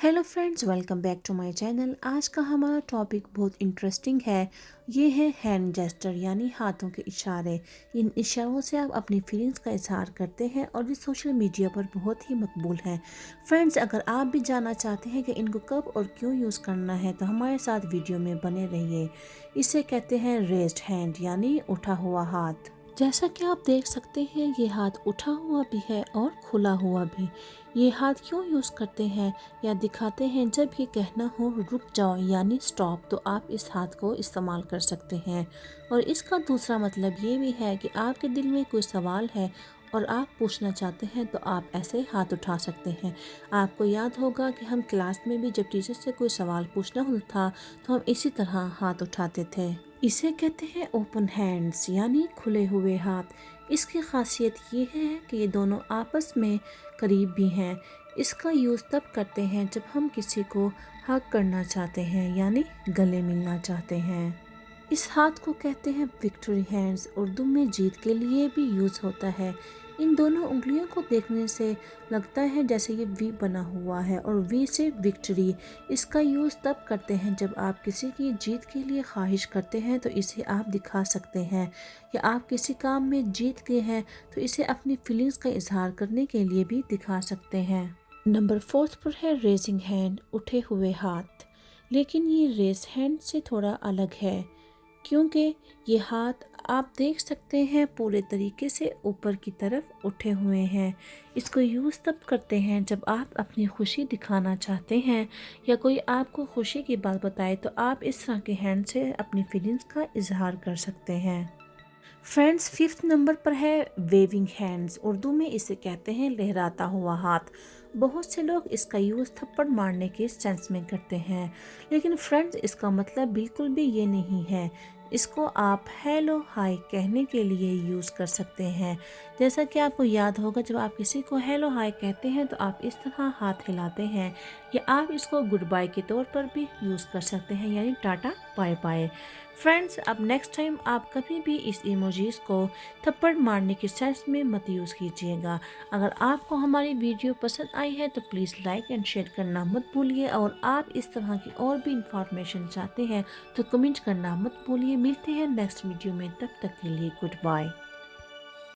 Hello friends, welcome back to my channel. आज का हमारा टॉपिक बहुत इंटरेस्टिंग है। ये है हैंड जेस्टर यानी हाथों के इशारे। इन इशारों से आप अपनी फीलिंग्स का इजहार करते हैं और ये सोशल मीडिया पर बहुत ही मकबूल है। फ्रेंड्स, अगर आप भी जानना चाहते हैं कि इनको कब और क्यों यूज़ करना है तो हमारे साथ वीडियो में बने रहिए। इसे कहते हैं रेज्ड हैंड यानी उठा हुआ हाथ। जैसा कि आप देख सकते हैं, ये हाथ उठा हुआ भी है और खुला हुआ भी। ये हाथ क्यों यूज़ करते हैं या दिखाते हैं? जब ये कहना हो रुक जाओ यानी स्टॉप, तो आप इस हाथ को इस्तेमाल कर सकते हैं। और इसका दूसरा मतलब ये भी है कि आपके दिल में कोई सवाल है और आप पूछना चाहते हैं तो आप ऐसे हाथ उठा सकते हैं। आपको याद होगा कि हम क्लास में भी जब टीचर से कोई सवाल पूछना होता था तो हम इसी तरह हाथ उठाते थे। इसे कहते हैं ओपन हैंड्स यानी खुले हुए हाथ। इसकी खासियत ये है कि ये दोनों आपस में करीब भी हैं। इसका यूज़ तब करते हैं जब हम किसी को हग करना चाहते हैं यानी गले मिलना चाहते हैं। इस हाथ को कहते हैं विक्ट्री हैंड्स। उर्दू में जीत के लिए भी यूज़ होता है। इन दोनों उंगलियों को देखने से लगता है जैसे ये वी बना हुआ है और वी से विक्ट्री। इसका यूज़ तब करते हैं जब आप किसी की जीत के लिए ख्वाहिश करते हैं तो इसे आप दिखा सकते हैं, या आप किसी काम में जीत गए हैं तो इसे अपनी फीलिंग्स का इजहार करने के लिए भी दिखा सकते हैं। नंबर 4 पर है रेजिंग हैंड, उठे हुए हाथ। लेकिन ये रेज हैंड से थोड़ा अलग है, क्योंकि ये हाथ आप देख सकते हैं पूरे तरीके से ऊपर की तरफ उठे हुए हैं। इसको यूज़ तब करते हैं जब आप अपनी खुशी दिखाना चाहते हैं या कोई आपको खुशी की बात बताए तो आप इस तरह के हैंड से अपनी फीलिंग्स का इजहार कर सकते हैं। फ्रेंड्स, 5th नंबर पर है वेविंग हैंड्स। उर्दू में इसे कहते हैं लहराता हुआ हाथ। बहुत से लोग इसका यूज़ थप्पड़ मारने के सेंस में करते हैं, लेकिन फ्रेंड्स इसका मतलब बिल्कुल भी ये नहीं है। इसको आप हेलो हाय कहने के लिए यूज़ कर सकते हैं। जैसा कि आपको याद होगा, जब आप किसी को हेलो हाय कहते हैं तो आप इस तरह हाथ हिलाते हैं, या आप इसको गुड बाय के तौर पर भी यूज़ कर सकते हैं यानी टाटा बाय बाय। फ्रेंड्स, अब नेक्स्ट टाइम आप कभी भी इस इमोजीज को थप्पड़ मारने के सेंस में मत यूज़ कीजिएगा। अगर आपको हमारी वीडियो पसंद आई है तो प्लीज़ लाइक एंड शेयर करना मत भूलिए, और आप इस तरह की और भी इंफॉर्मेशन चाहते हैं तो कमेंट करना मत भूलिए। मिलते हैं नेक्स्ट वीडियो में, तब तक के लिए गुड बाय।